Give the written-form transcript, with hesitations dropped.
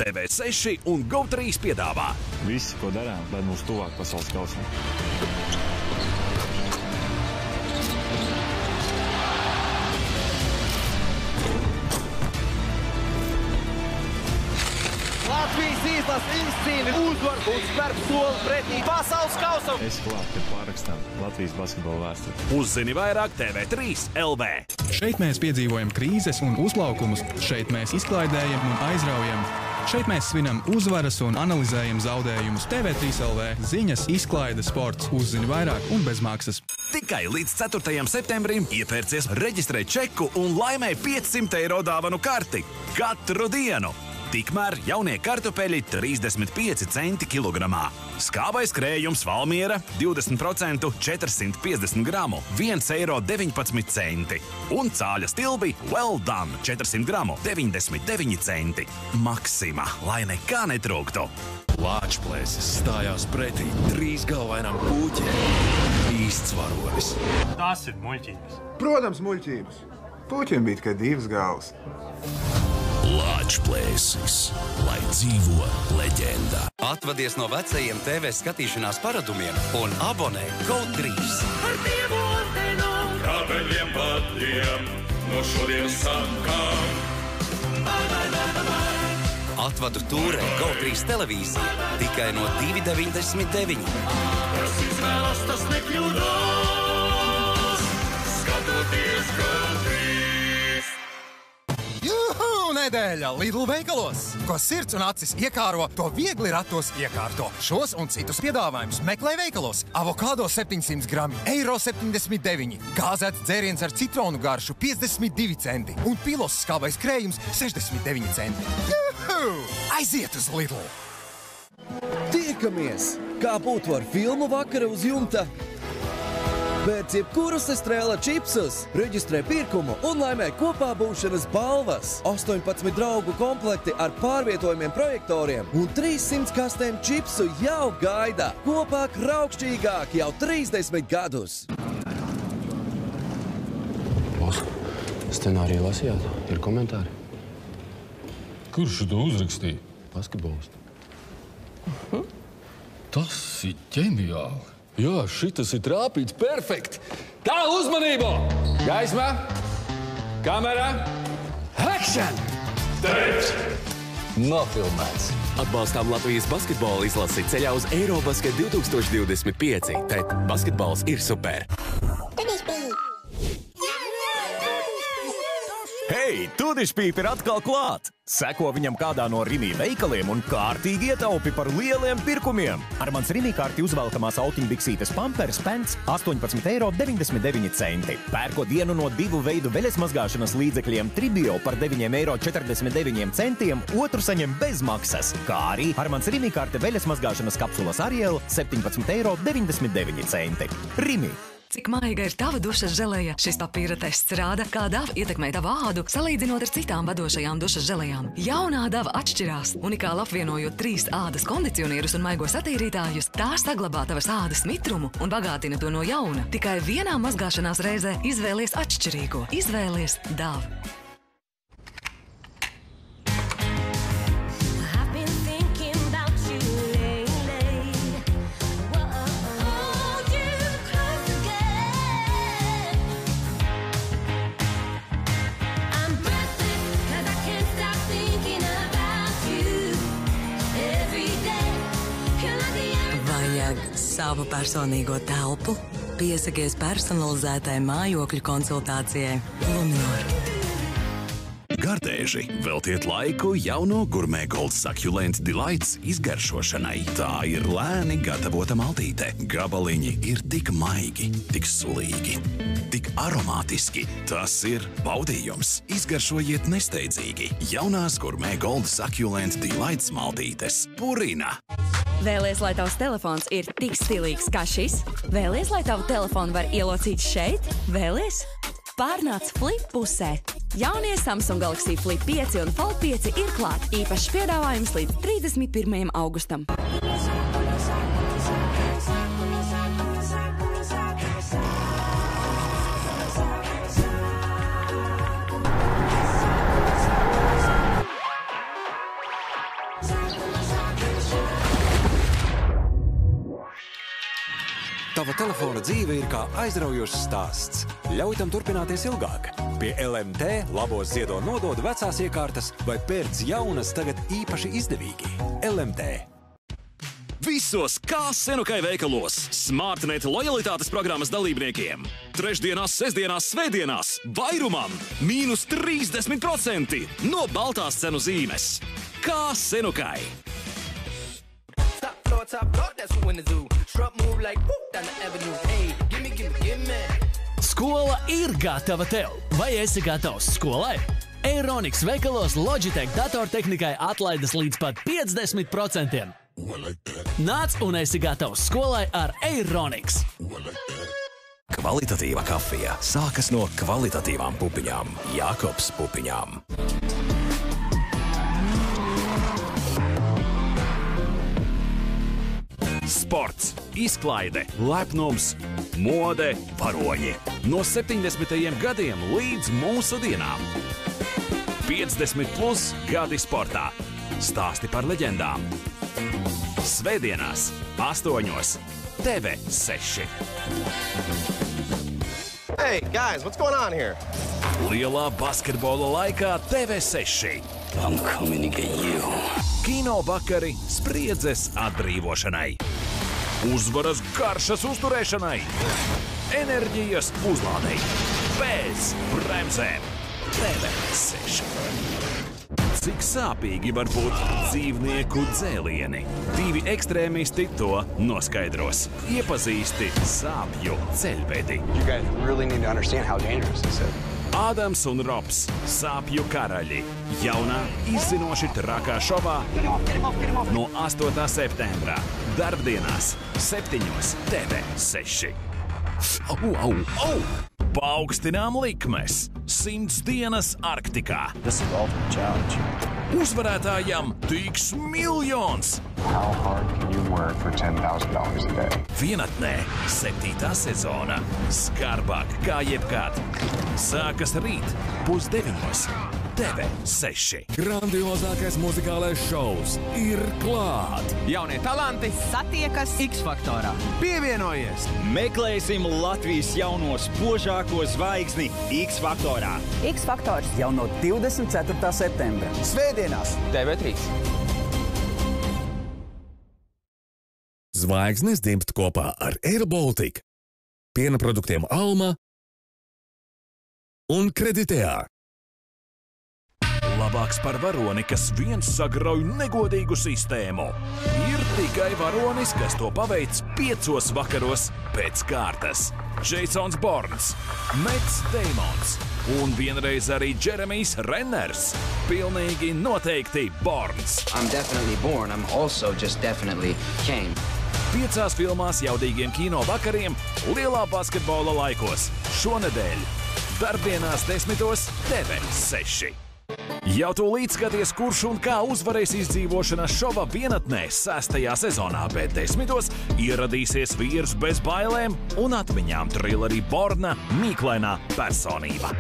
TV6 un GO3 piedāvā. Visi, ko darām, lai mūs tuvāk pasaules kausam. Latvijas izlase izcīna uzvaru un spēr soli pretī pasaules kausam. Es klāt, ka pārakstām Latvijas basketbola vēsturi. Uzzini vairāk TV3 LV. Šeit mēs piedzīvojam krīzes un uzplaukumus, šeit mēs izklaidējam un aizraujam. Šeit mēs svinam uzvaras un analizējam zaudējumus. TV3 LV ziņas, izklaide, sports, uzzini vairāk un bez maksas. Tikai līdz 4. septembrim iepērcies, reģistrē čeku un laimē 500 eiro dāvanu karti katru dienu. Tikmēr jaunie kartupeļi 35 centi kilogramā. Skābais krējums Valmiera 20% 450 gramu 1,19 eiro. Un cāļa stilbi Well Done 400 gramu 99 centi. Maksima, lai nekā netrūktu. Lāčplēsis stājās pretī trīsgalvainam puķiem. Īsts varonis. Tas ir muļķības. Protams, muļķības. Puķiem bija tikai 2 galvas. Lāčplēsis, lai dzīvo leģenda. Atvadies no vecajiem TV skatīšanās paradumiem un abonē GO3. Ar Dievu ordenu, kabeļiem patiem, no šodienas sakām. Atvadu tūrē GO3 televīzija tikai no 2,99. Kas izvēlas, tas nekļūdās, skatoties GO3. Nedēļa Lidl veikalos. Ko sirds un acis iekāro, to viegli ratos iekārto. Šos un citus piedāvājumus meklē veikalos. Avokado 700 grami, €79. Gāzēts dzēriens ar citronu garšu 52 centi. Un pilos skābais krējums 69 centi. Juhu! Aiziet uz Lidl! Tiekamies! Kā būtu ar filmu vakara uz jumta? Pēc jebkuras estrēla čipsus, reģistrē pirkumu un laimē kopā būšanas balvas. 18 draugu komplekti ar pārvietojumiem projektoriem un 300 kastēm čipsu jau gaida. Kopā kraukšķīgāk jau 30 gadus. Scenāriju lasījāt? Ir komentāri? Kurš to uzrakstīja? Basketbolists. Tas ir ģeniāli. Jā, šitas ir trāpīts perfekti. Tā, uzmanību! Gaisma, kamera, action! Teic! Nofilmēts. Atbalstām Latvijas basketbola izlasi ceļā uz Eirobasket 2025. Tēt, basketbols ir super. Hei, Tudišpīp ir atkal klāt! Seko viņam kādā no Rimi veikaliem un kārtīgi ietaupi par lieliem pirkumiem. Ar mans Rimi kārti uzvelkamās autiņbiksītes Pampers Pants 18,99 €. Pērkot vienu no 2 veidu veļas mazgāšanas līdzekļiem Tribio par 9,49 €, otru saņem bez maksas, kā arī ar mans Rimi kārti veļas mazgāšanas kapsulas Ariel 17,99 €. Rimi. Cik maiga ir tava dušas želeja? Šis papīra tests rāda, kā dava ietekmē tavu ādu, salīdzinot ar citām vadošajām dušas želejām. Jaunā dava atšķirās. Unikāli apvienojot 3 ādas kondicionierus un maigos attīrītājus, tā saglabā tavas ādas mitrumu un bagātina to no jauna. Tikai vienā mazgāšanās reizē izvēlies atšķirīgo. Izvēlies Dava. Savu personīgo telpu, piesakies personalizētai mājokļu konsultācijai Luminor. Gardēži veltiet laiku jauno Gourmet Gold Succulent Delights izgaršošanai. Tā ir lēni gatavota maltīte. Gabaliņi ir tik maigi, tik sulīgi, tik aromātiski. Tas ir baudījums. Izgaršojiet nesteidzīgi. Jaunās Gourmet Gold Succulent Delights maltītes. Purina! Vēlies, lai tavs telefons ir tik stilīgs kā šis? Vēlies, lai tavu telefonu var ielocīt šeit? Vēlies? Pārnāc Flip pusē. Jaunie Samsung Galaxy Flip 5 un Fold 5 ir klāt. Īpašs piedāvājums līdz 31. augustam. Tava telefona dzīve ir kā aizraujošs stāsts. Ļauj tam turpināties ilgāk. Pie LMT labos ziedo nodod vecās iekārtas vai pērc jaunas tagad īpaši izdevīgi. LMT. Visos kā Senukai veikalos Smartnet lojalitātes programmas dalībniekiem. Trešdienās, sestdienās, svētdienās vairumam mīnus 30% no baltās cenu zīmes. Kā Senukai. Skola ir gatava tev. Vai esi gatavs skolai? Eironix veikalos Logitech datortehnikai atlaides līdz pat 50%. Nāc un esi gatavs skolai ar Eironix. Kvalitatīva kafija sākas no kvalitatīvām pupiņām. Jākobs pupiņām. Sports, izklaide, lepnums, mode, varoņi. No 70. gadiem līdz mūsu dienām. 50+ gadi sportā. Stāsti par leģendām. Svētdienās, 8. TV6. Hey, guys, what's going on here? Lielā basketbola laikā TV6. I'm coming to get you. Kino vakari spriedzes atbrīvošanai. Uzvaras garšas uzturēšanai. Enerģijas uzlādei. Bez bremzēm. TV6. Cik sāpīgi var būt dzīvnieku dzēlieni? Divi ekstrēmisti to noskaidros. Iepazīsti sāpju ceļvedi. You guys really need to understand how dangerous this is. Ādams un Robs, sāpju karaļi. Jaunā, izzinoši trakā šovā no 8. septembrā. Darbdienās, 7. TV6. Au! Paaugstinām likmes. 100 dienas Arktikā. Uzvarētājam tiks miljons. How hard can you work for $10,000 a day? Vienatnē 7. sezona. Skarbāk kā jebkad. Sākas rīt 8:30. TV6. Grandiozākais muzikālais šovs ir klāt. Jaunie talanti satiekas X-faktorā. Pievienojies! Meklēsim Latvijas jauno spožāko zvaigzni X-faktorā. X-faktors jau no 24. septembra. Svētdienās TV3. Zvaigznes dzimst kopā ar Air Baltic, piena produktiem Alma un Kreditējā. Labāks par varoni, kas viens sagrauj negodīgu sistēmu. Ir tikai varonis, kas to paveic 5 vakaros pēc kārtas. Jasons Bournes, Mets Damons un vienreiz arī Jeremijs Renners. Pilnīgi noteikti Bournes. I'm definitely born, I'm also just definitely came. 5 filmās jaudīgiem kino vakariem lielā basketbola laikos. Šonedēļ. Darbdienās 10. TV6. Jau tūlīt skaties, kurš un kā uzvarēs izdzīvošanas šova vienatnē 6. sezonā, bet 10. ieradīsies vīrs bez bailēm un atmiņām trilerī Borna mīklainā personība.